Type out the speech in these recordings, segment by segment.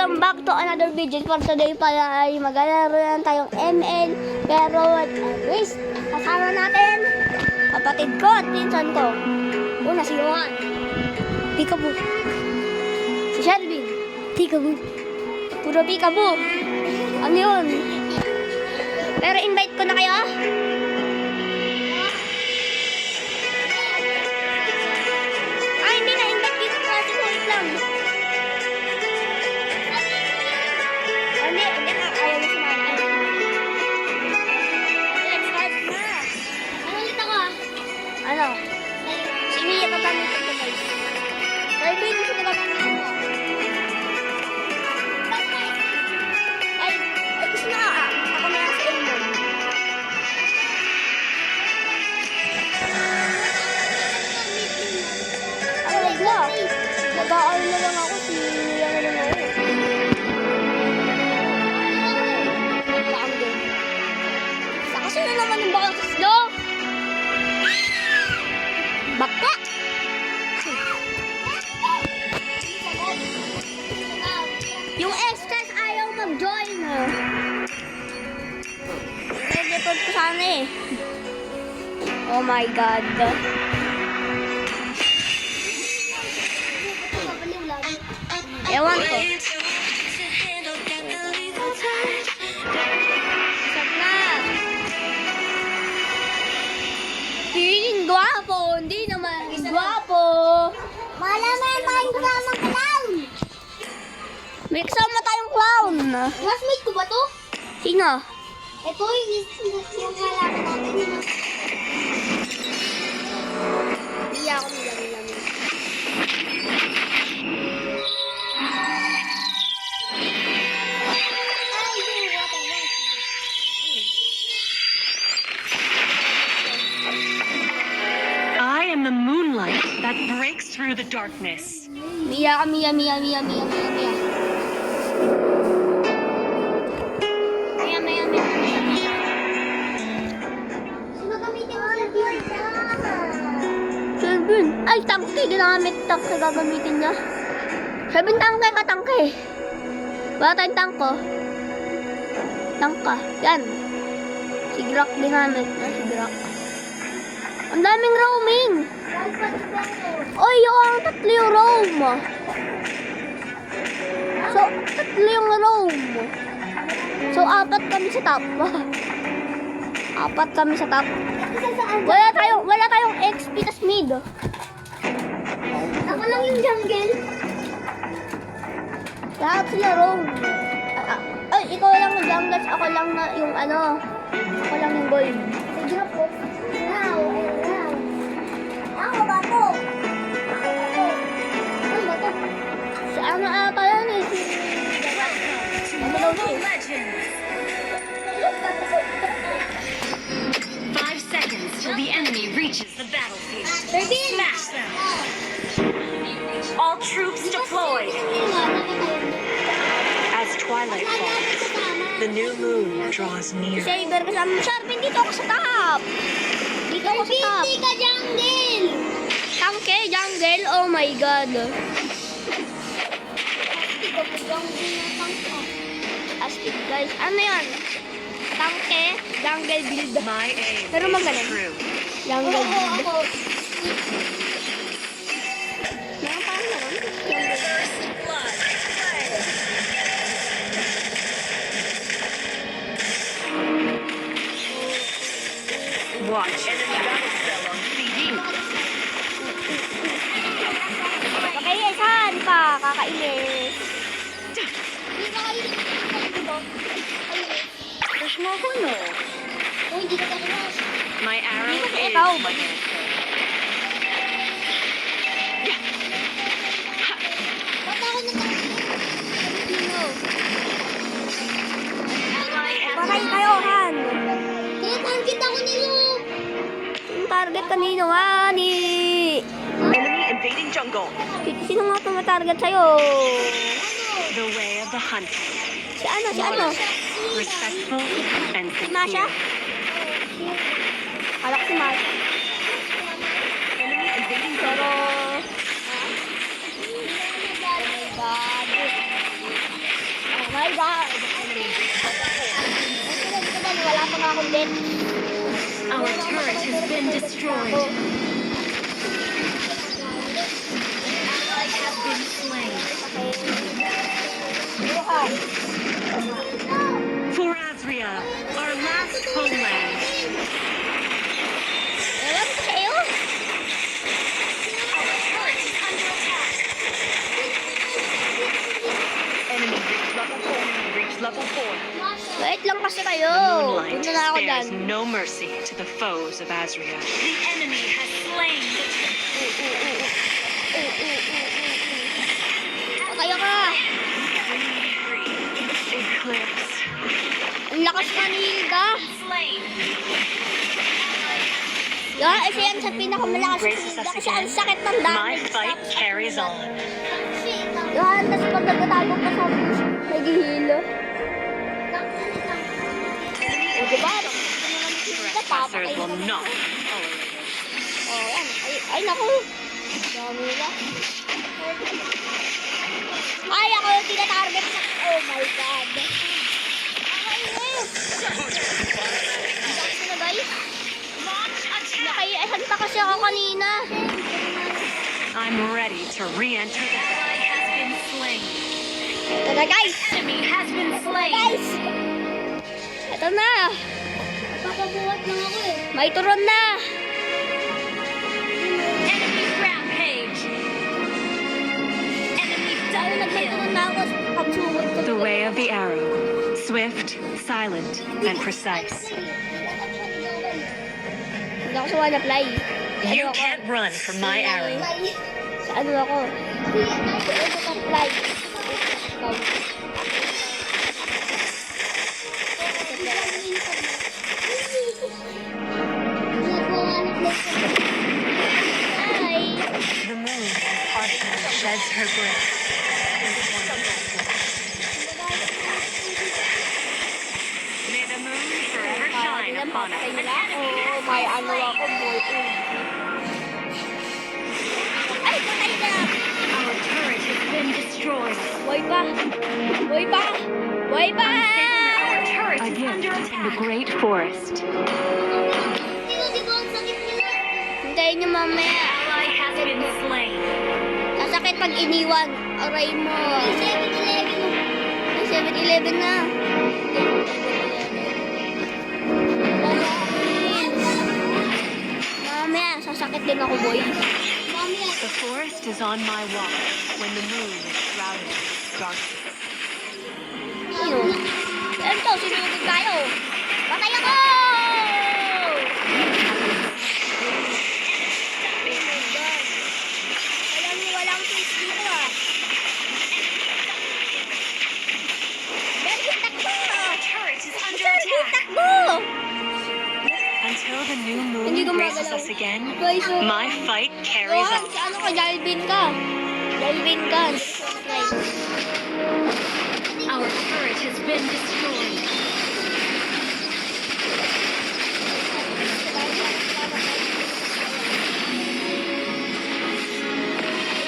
welcome back to another video. For today pala ay maglalaro lang tayong ML, pero at least kasama natin kapatid ko at pinsan ko. Una si Johan, Peekaboo. Si Shelby, Peekaboo. Puro Peekaboo. Ano yun? Pero invite ko na kayo. Ay, hindi na invite dito kasi wait lang. Hindi na, ayaw mo sumama. Let's start na. Nakulit ako ah. Ano? Si Mia gagamitin ko guys. Pwede yung gusto gagamitin ko. Ay, gusto na ah. Ako na lang si Elmon. Ay, wag na. Nag-aal na lang ako. Si Mia na lang ako. Kasi na naman yung boses, no? Bakla! Yung extras ayaw mag-join, ha? I-report ko sana eh. Oh my God. Ewan ko. Gwapo, hindi naman gwapo. Malaman tayong kasama clown. May kasama tayong clown. Classmate ko ba to? Sino? Ito yung halaman natin. Hindi ako nilang. I am the moonlight that breaks through the darkness. Mia. Mia. Sino gamitin mo sa board? Shelby. Ay, tangke. Ginamit tangke. Gagamitin niya. Shelby, tangke ka, tangke. Wala tayong tangko. Tangka. Yan. Si Grak ginamit. Si Grak. Ang daming roaming. Oy, yung tatlo yung roam. So, tatlo yung roam. So, apat kami sa top. Apat kami sa top. Wala tayong XP tas mid. Ako lang yung jungle. Lahat sila roam. Ay, ikaw lang yung jungle, ako lang na yung ano. Ako lang yung gold. Sige na po. Wow. Ako ba to? Ano ba to? Si ano ata yan eh. Ano daw siya? 5 seconds till the enemy reaches the battlefield. 13. Smash them. All troops deployed. As twilight falls, the new moon draws near. Saber kasama. Sharpin, dito ako sa top. Dito ako sa top. Hindi ka jungle. Tangke, jungle. Oh my God. Astig guys. Ano yan? Tangke, jungle build. My aim Pero is magaling. true. Jungle build. Ako. Meron pa ano? Watch enemy battle cell on CD. Okay, saan pa? Kakainis. Hindi ka kayo. Diba? There's no one. Kung hindi ka kayo. My arrow Hindi ko is ikaw. my answer. Ba't ako Patay kayo, Han. Tinatangkit ako nilo. Yung target kanino, Hani. Enemy invading jungle. Sino nga tumatarget sa'yo? The way of the hunter. Si ano? Respectful and Si Masha? sincere. Kala ko si Masha. Enemy invading Pero... jungle. Oh my God. my God! Wala pa nga akong din. Our turret has been destroyed. Ally has been slain. For Azria, our last homeland. Ewan ko sa'yo. Our turret is under attack. Enemy reached level 4. Reached level 4. Wait lang kasi kayo. Moonlight Punta na ako dyan. spares no mercy to the foes of Azria. The enemy has slain the Kaya ka. Eclipse. Ang lakas ka ni Hilda. Slain. Yan, isa yan sa pinakamalakas ni Hilda. Kasi ang sakit ng My damage. fight carries on. Yan, tapos pag nagkatago pa sa naghihilo. O diba? Trespassers will not be tolerated. O yan. Ay naku. Dami na. Ay, ako yung tinatarget sa... Oh my God. Ay, Lakas na guys. Nakaiasan pa kasi ako kanina. I'm ready to re-enter the ally has been slain. Ito na guys. Enemy has been slain. Guys. Ito na. Papabuhat lang ako eh. May turon na. Enemy rampage. Enemy Ay, double nagmay kill. turon na ako. Pagsugot ko. The way of the arrow. Swift, silent, and precise. Hindi ako sa one apply. You can't run from my arrow. Sa ano ako? Sa ano apply. Hi. The moon partially sheds her grace. May the moon forever shine upon us. Oh, may ano ako, boy. Ay, patay na! Our turret has been destroyed. Boy pa! Boy pa! Boy pa! Our turret is under attack. The great forest. Di ba ang sakit nila? Hintayin niyo mamaya. Ally has been slain. Sasakit pag iniwan. Aray mo. 7-Eleven mo. May 7-Eleven na. Mamaya, sasakit din ako, boy. Mami, The forest is on my watch when the moon is shrouded in darkness. Sino? Ito, sinugod tayo. Patay ako! Walang face dito ah. Bernie, takbo! Our turret is under Bernie, attack. takbo! Until the new Hindi moon gumagalaw. graces us again, Guys, so... my fight carries Johan, on. sa ano ka? Jalvin ka. Jalvin ka. Our turret has been destroyed.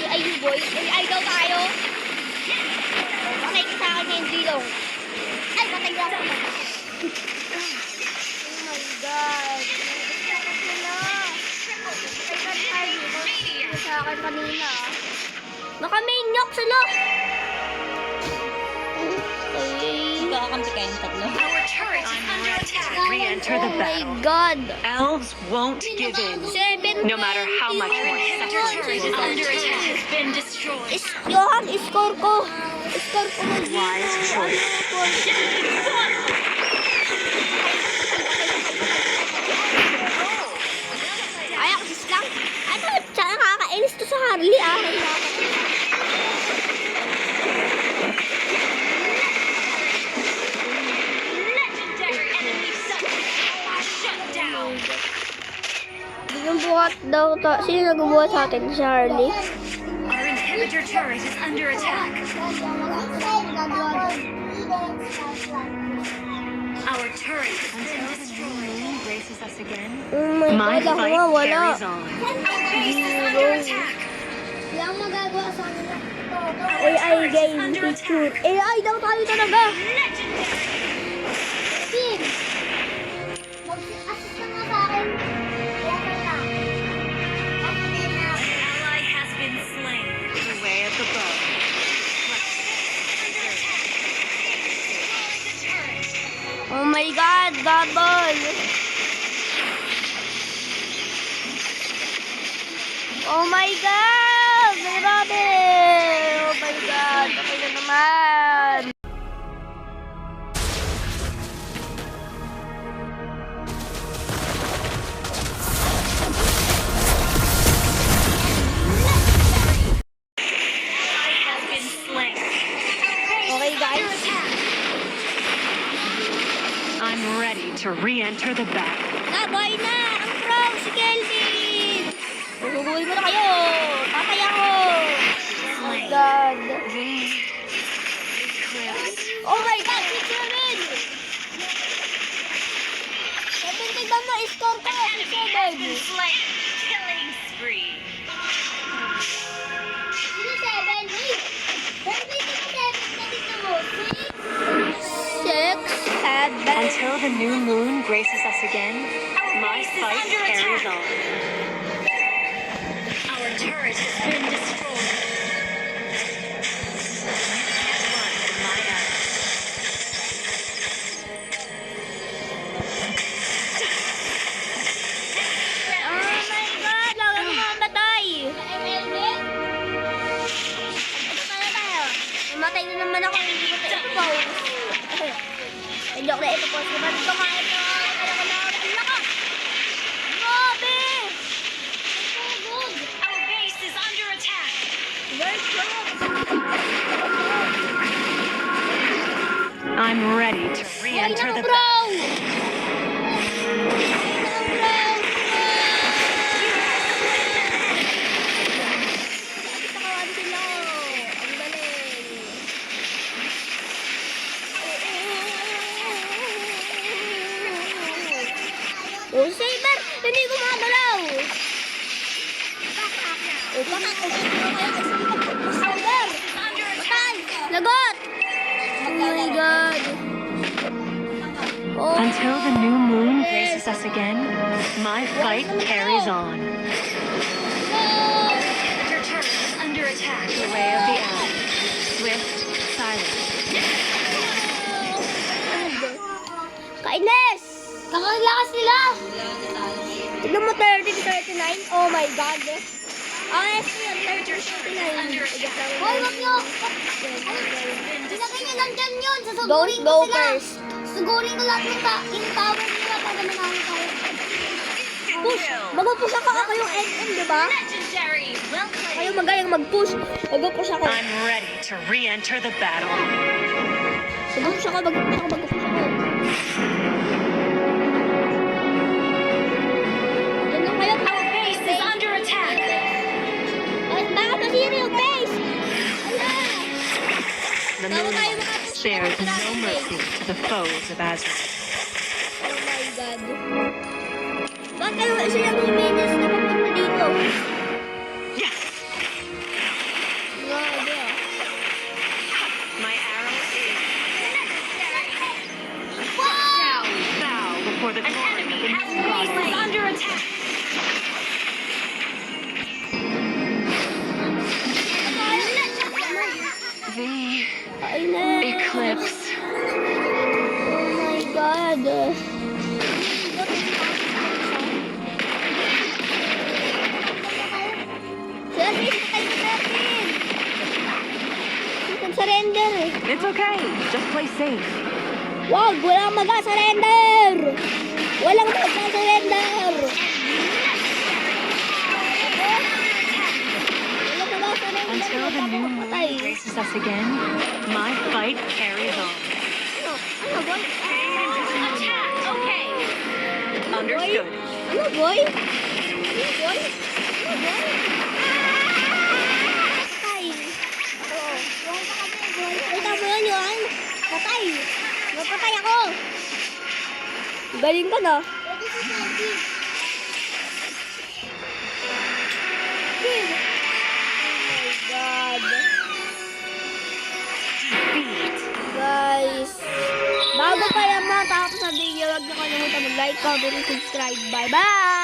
Ay, boy. Ay, daw tayo. Patay ka sa akin yung dilong. Ay, patay ka ako. Oh my God. Patay sa akin kanina. Naka-maniac sila. Ay. Kakamti kayong tatlo. Our turret is under attack. Re-enter the Oh my battle. God. Elves won't give in. 7. No matter how much more Our suffering is under attack has been destroyed. Johan, score ko. Score ko. Wise choice. Ay, ako sis lang. Ano, sana nakakainis to sa Harley. Akin na ako. Legendary enemy shut down. Yung buhat daw to. Sino nagbubuhat sa atin? Si Harley. Our inhibitor turret is under attack. Our turret has been destroyed. Graces us again. Oh my My God, ako fight nga wala. carries on. Our base is under attack. Wala akong magagawa sa kanila. AI game picture. AI daw tayo talaga. Team! Mag-assist ka nga sa akin. Kaya ka na. Assist na. Ally has been slain. The way of the bow. Oh my God, double. Oh my God, grabe. Oh my God, okay na naman. Has been slain. Okay guys, I'm ready to re-enter the battle. laboy na ang pro si Kelvin. Huhuguin mo na kayo. Patay ako. Oh my God. Eclipse. Oh my God, si Kevin. Kevin, tignan mo, score ko. Si Kevin. Slain. Killing spree. Sino 7? Wait! Wait, sino 7? Tignan mo. 6, 7. Until the new moon graces us again, my fight carries on. Our turret has been destroyed. Blood in my eyes. Oh my God, lagi ko mamatay. Mamatay na naman ako. Hindi ko ito po. Hindi ako na ito po. Diba ito nga ito? Kaya ko na ang lakas. Grabe! So good. Our base is under attack. Very good. I'm ready to re-enter the bro! battle. Oh, Saber! Hindi ko makagalaw! Oh, baka Saber! Patay! Lagot! Oh my God! Oh. Until the new moon graces us again, my fight carries on. Your turret is under attack. The way of the owl. Swift, silent. Kainis! Kakalakas nila! Tignan mo 13-39. Oh my God. Ang SP yun, 13-39. Hoy, wag nyo! Ilagay nyo lang dyan yun! Don't Susugurin go ko sila! first. Susugurin ko lahat yung tower nila para manalo tayo. Push! Mag-push ako yung NM, di ba? Legendary. Well played. Kayo magaling mag-push. Mag-push ako. I'm ready to re-enter the battle. Mag-push ako, mag-push ako, mag-push ako. Diyan lang kayo. Our base is under attack. Baka masira yung base. Ala! The moonlight spares no mercy to the foes of Azrael. Oh my God. Bakit kayo isa yung minions na papunta dito? Yes. Grabe ah. My arrow is down. Bow before the glory of the moon god is under attack. The Kainis. eclipse. Oh my God. Serpin, patay mo Serpin. Nag-surrender eh. It's okay. Just play safe. Wag, walang mag-surrender. Walang mag-surrender. Walang mag-surrender. Until the new moon Patay. graces us again, my fight carries on. Ano, boy? Attack. Okay. Understood. Ano, boy? Ano, boy? Ano, boy? Patay. Oo. Yung sa kami, boy. Kita mo yun, yun? Patay. Napatay ako. Galing ka na. Pwede si Sandy. God. Guys, bago pa yan matapos sa video, huwag niyo kalimutan mag-like, comment, and subscribe. Bye-bye!